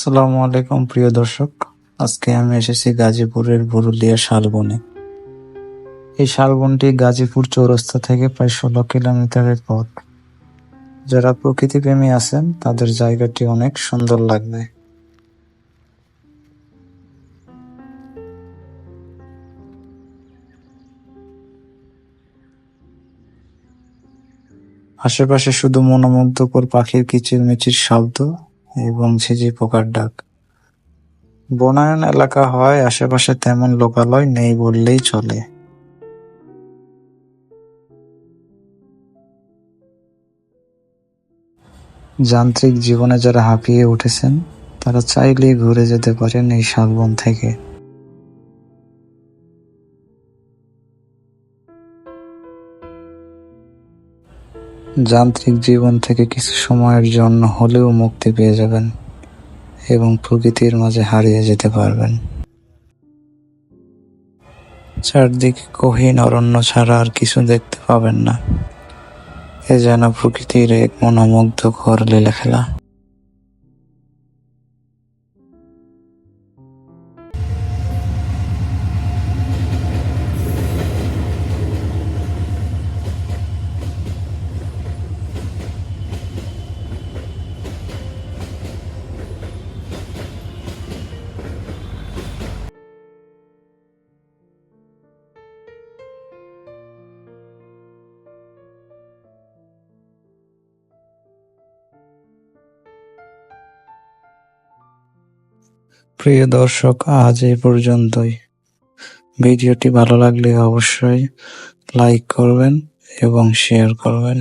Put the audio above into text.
আসসালামু আলাইকুম প্রিয় দর্শক। আজকে আমি এসেছি গাজীপুরের বুরুলিয়া শালবনে। এই শালবনটি গাজীপুর চৌরাস্তা থেকে প্রায় 16 কিলোমিটারের পথ। যারা প্রকৃতিপ্রেমী আছেন তাদের জায়গাটি অনেক সুন্দর লাগবে। আশেপাশে শুধু মনোমুগ্ধকর পাখির কিচিরমিচির শব্দ এবং ঝিঁঝি পোকার ডাক। বনায়ন এলাকা হয় আশেপাশে তেমন লোকালয় নেই বললেই চলে। যান্ত্রিক জীবনে যারা হাঁপিয়ে উঠেছেন তারা চাইলেই ঘুরে যেতে পারেন এই শালবন থেকে। যান্ত্রিক জীবন থেকে কিছু সময়ের জন্য হলেও মুক্তি পেয়ে যাবেন এবং প্রকৃতির মাঝে হারিয়ে যেতে পারবেন। চারদিকে গহীন অরণ্য ছাড়া আর কিছু দেখতে পাবেন না। এ যেন প্রকৃতির এক মনোমুগ্ধকর লীলাখেলা। প্রিয় দর্শক, আজ এই পর্যন্তই। ভিডিওটি ভালো লাগলে অবশ্যই লাইক করবেন এবং শেয়ার করবেন।